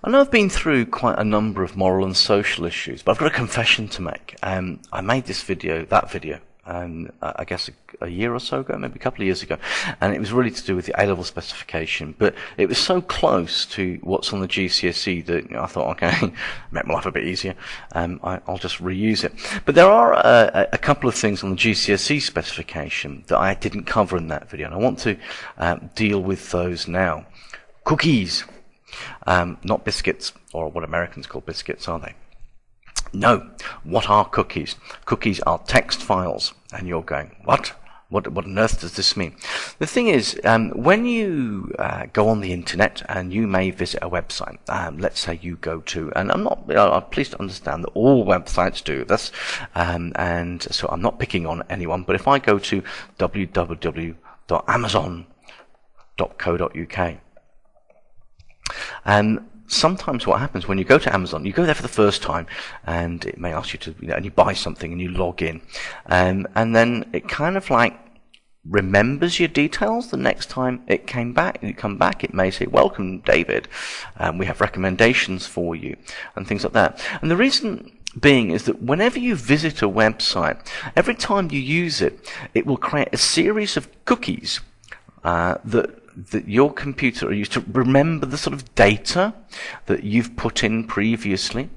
I know I've been through quite a number of moral and social issues, but I've got a confession to make. I made that video, I guess a year or so ago, maybe a couple of years ago, and it was really to do with the A-level specification, but it was so close to what's on the GCSE that I thought, okay, make my life a bit easier, I'll just reuse it. But there are a couple of things on the GCSE specification that I didn't cover in that video, and I want to deal with those now. Cookies. Not biscuits, or what Americans call biscuits, are they? No. What are cookies? Cookies are text files. And you're going, what? What on earth does this mean? The thing is, when you go on the internet and you may visit a website, let's say you go to, and I'm pleased to understand that all websites do this, and so I'm not picking on anyone, but if I go to www.amazon.co.uk, and sometimes what happens when you go to Amazon, you go there for the first time, and it may ask you to, and you buy something and you log in, and then it kind of like remembers your details the next time you come back, it may say, welcome David, we have recommendations for you, and things like that. And the reason being is that whenever you visit a website, every time you use it, it will create a series of cookies that your computer are used to remember the sort of data that you've put in previously.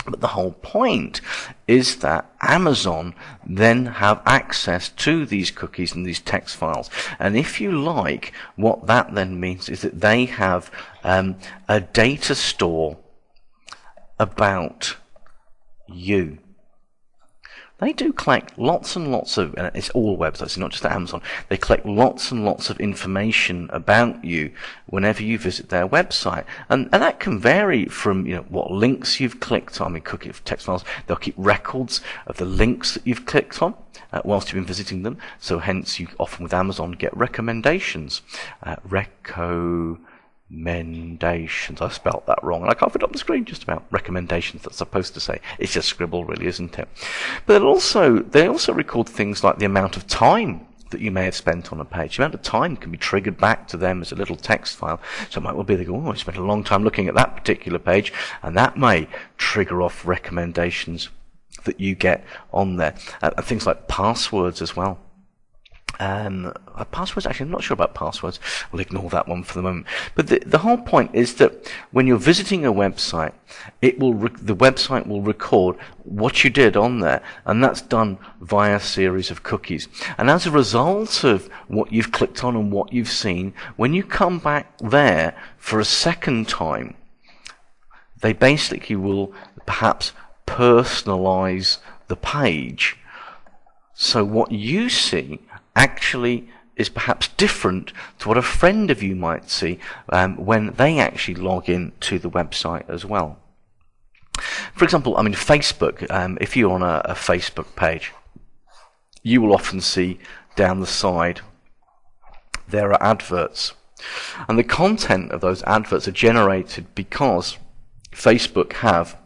But the whole point is that Amazon then have access to these cookies and these text files. And if you like, what that then means is that they have a data store about you. They do collect lots and lots of, and it's all websites, not just Amazon, they collect lots and lots of information about you whenever you visit their website. And that can vary from, what links you've clicked on. I mean, cookie text files, they'll keep records of the links that you've clicked on whilst you've been visiting them. So hence, you often with Amazon get recommendations. Recommendations. I spelt that wrong, and I can't fit it on the screen just about. Recommendations, that's supposed to say. It's just scribble, really, isn't it? But they also record things like the amount of time that you may have spent on a page. The amount of time can be triggered back to them as a little text file. So it might well be they go, oh, I spent a long time looking at that particular page, and that may trigger off recommendations that you get on there. Things like passwords as well. Passwords, actually, I'm not sure about passwords. We'll ignore that one for the moment. But the whole point is that when you're visiting a website, the website will record what you did on there, and that's done via a series of cookies. And as a result of what you've clicked on and what you've seen, when you come back there for a second time, they basically will perhaps personalize the page. So what you see actually is perhaps different to what a friend of you might see when they actually log in to the website as well. For example, I mean, Facebook, if you're on a Facebook page, you will often see down the side there are adverts. And the content of those adverts are generated because Facebook have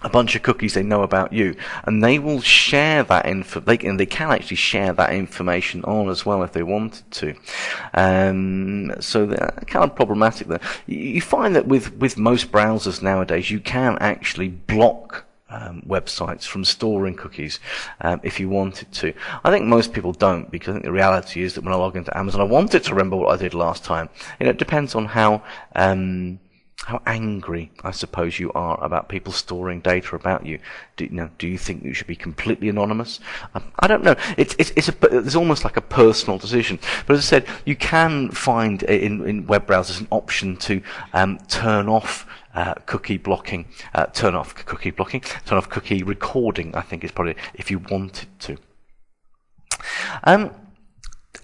a bunch of cookies they know about you, and they will share that info. They can actually share that information on as well if they wanted to. So they're kind of problematic there. You find that with most browsers nowadays, you can actually block websites from storing cookies if you wanted to. I think most people don't, because I think the reality is that when I log into Amazon, I want it to remember what I did last time. It depends on how angry, I suppose, you are about people storing data about you. Do you think you should be completely anonymous? I don't know. It's almost like a personal decision. But as I said, you can find in web browsers an option to turn off cookie blocking, turn off cookie recording, I think is probably, if you wanted to.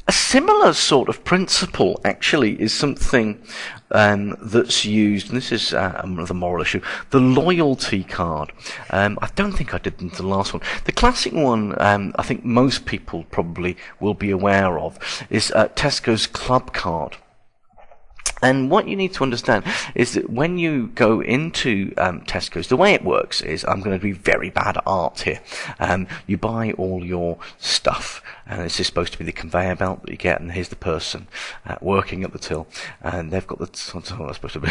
A similar sort of principle, actually, is something that's used, and this is another moral issue, the loyalty card. I don't think I did the last one. The classic one, I think most people probably will be aware of, is Tesco's Club Card. And what you need to understand is that when you go into Tesco's, the way it works is, I'm going to be very bad at art here. You buy all your stuff, and this is supposed to be the conveyor belt that you get, and here's the person working at the till, and they've got that's supposed to be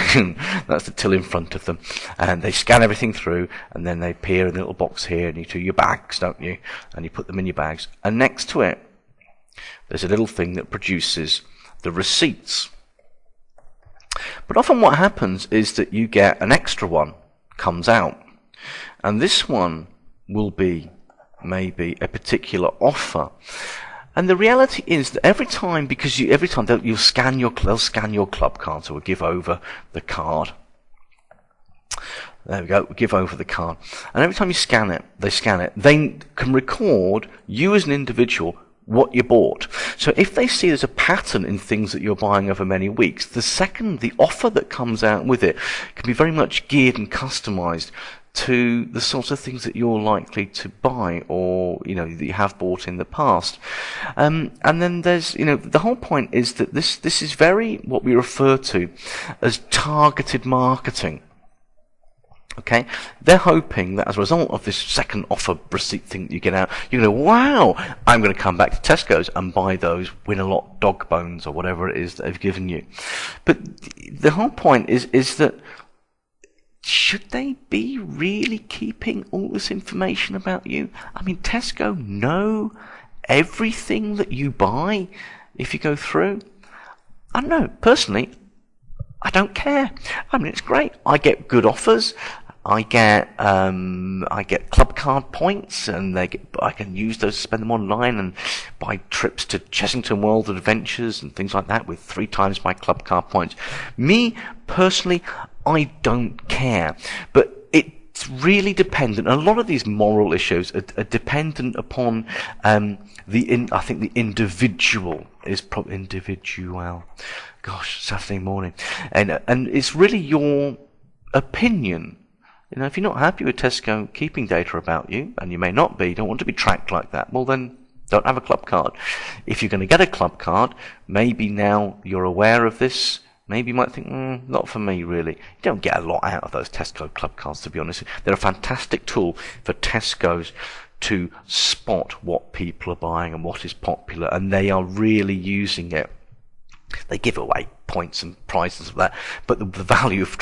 that's the till in front of them, and they scan everything through, and then they appear in a little box here, and you do your bags, don't you? And you put them in your bags, and next to it, there's a little thing that produces the receipts. But often what happens is that you get an extra one comes out, and this one will be maybe a particular offer. And the reality is that every time they'll scan your club card, so we'll give over the card. There we go, we'll give over the card. And every time you scan it, they can record you as an individual what you bought. So if they see there's a pattern in things that you're buying over many weeks, the offer that comes out with it can be very much geared and customized to the sorts of things that you're likely to buy, or that you have bought in the past. And then there's the whole point is that this is very what we refer to as targeted marketing. Okay, they're hoping that as a result of this second offer receipt thing that you get out, you're going to go, wow, I'm going to come back to Tesco's and buy those Win-A-Lot dog bones or whatever it is that they've given you. But the whole point is that should they be really keeping all this information about you? I mean, Tesco know everything that you buy if you go through. I don't know, personally, I don't care. I mean, it's great. I get good offers. I get club card points, and I can use those to spend them online and buy trips to Chessington World Adventures and things like that with 3 times my club card points. Me personally, I don't care, but it's really dependent. A lot of these moral issues are dependent upon I think the individual is probably individual. Gosh, Saturday morning, and it's really your opinion. If you're not happy with Tesco keeping data about you, and you may not be, don't want to be tracked like that, well then, don't have a club card. If you're going to get a club card, maybe now you're aware of this, maybe you might think, not for me really. You don't get a lot out of those Tesco club cards, to be honest. They're a fantastic tool for Tesco's to spot what people are buying and what is popular, and they are really using it. They give away points and prizes of that, but the value of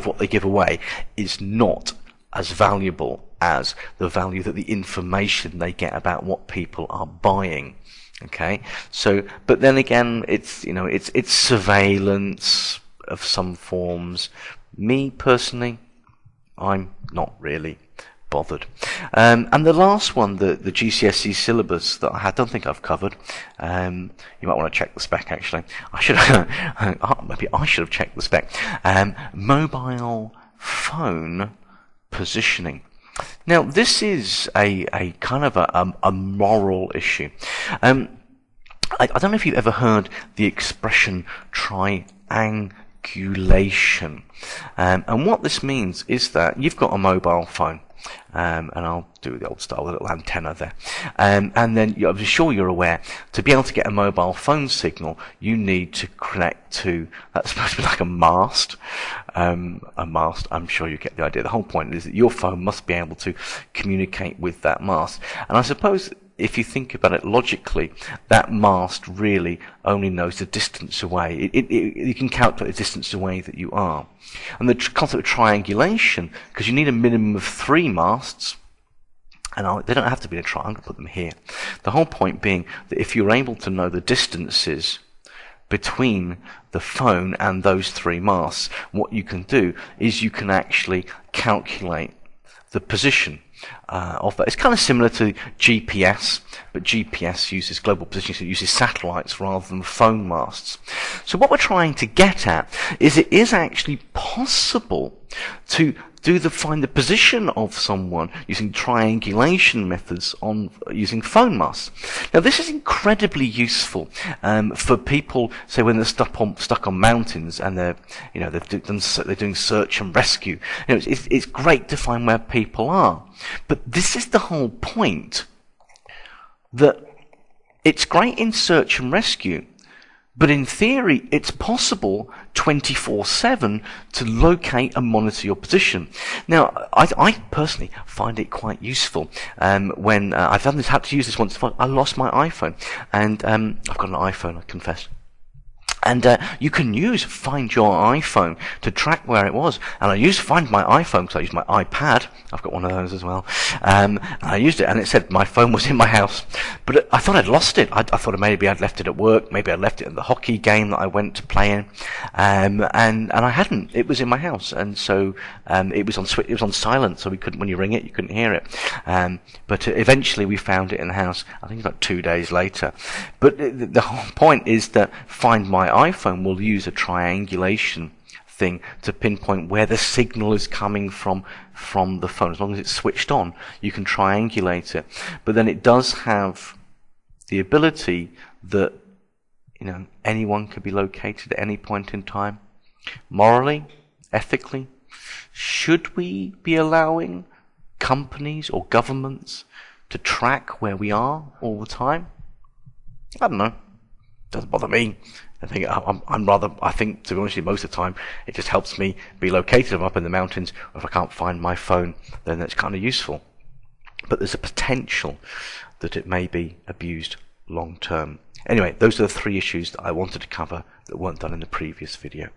what they give away is not as valuable as the value that the information they get about what people are buying. Okay, so but then again, it's surveillance of some forms. Me personally, I'm not really bothered. And the last one, the GCSE syllabus that I don't think I've covered. You might want to check the spec actually. Maybe I should have checked the spec. Mobile phone positioning. Now this is a kind of a moral issue. I don't know if you've ever heard the expression triangulation. And what this means is that you've got a mobile phone. And I'll do the old style with a little antenna there. And then I'm sure you're aware, to be able to get a mobile phone signal, you need to connect to, that's supposed to be like a mast. I'm sure you get the idea. The whole point is that your phone must be able to communicate with that mast. And I suppose if you think about it logically, that mast really only knows the distance away. You can calculate the distance away that you are. And the concept of triangulation, because you need a minimum of 3 masts, and they don't have to be in a triangle, I'm going to put them here. The whole point being that if you're able to know the distances between the phone and those 3 masts, what you can do is you can actually calculate the position of that. It's kind of similar to GPS, but GPS uses global positioning, so it uses satellites rather than phone masts. So what we're trying to get at is it is actually possible to find the position of someone using triangulation methods using phone masts. Now this is incredibly useful for people, say when they're stuck on mountains and they're doing search and rescue. It's great to find where people are, but this is the whole point, that it's great in search and rescue, But in theory, it's possible 24/7 to locate and monitor your position. Now, I personally find it quite useful. When I've had to use this once, I lost my iPhone, and I've got an iPhone, I confess. And you can use Find Your iPhone to track where it was. And I used Find My iPhone because I used my iPad. I've got one of those as well. And I used it, and it said my phone was in my house. But I thought I'd lost it. I thought maybe I'd left it at work. Maybe I left it in the hockey game that I went to play in. And I hadn't. It was in my house. And so it was on silent, so we couldn't, when you ring it, you couldn't hear it. But eventually we found it in the house. I think about 2 days later. But the whole point is that Find My iPhone will use a triangulation thing to pinpoint where the signal is coming from the phone. As long as it's switched on, you can triangulate it. But then it does have the ability that, you know, anyone could be located at any point in time. Morally, ethically, should we be allowing companies or governments to track where we are all the time? I don't know. Doesn't bother me. I think to be honest with you, most of the time it just helps me be located. If I'm up in the mountains, or if I can't find my phone, then that's kind of useful. But there's a potential that it may be abused long term. Anyway, those are the 3 issues that I wanted to cover that weren't done in the previous video.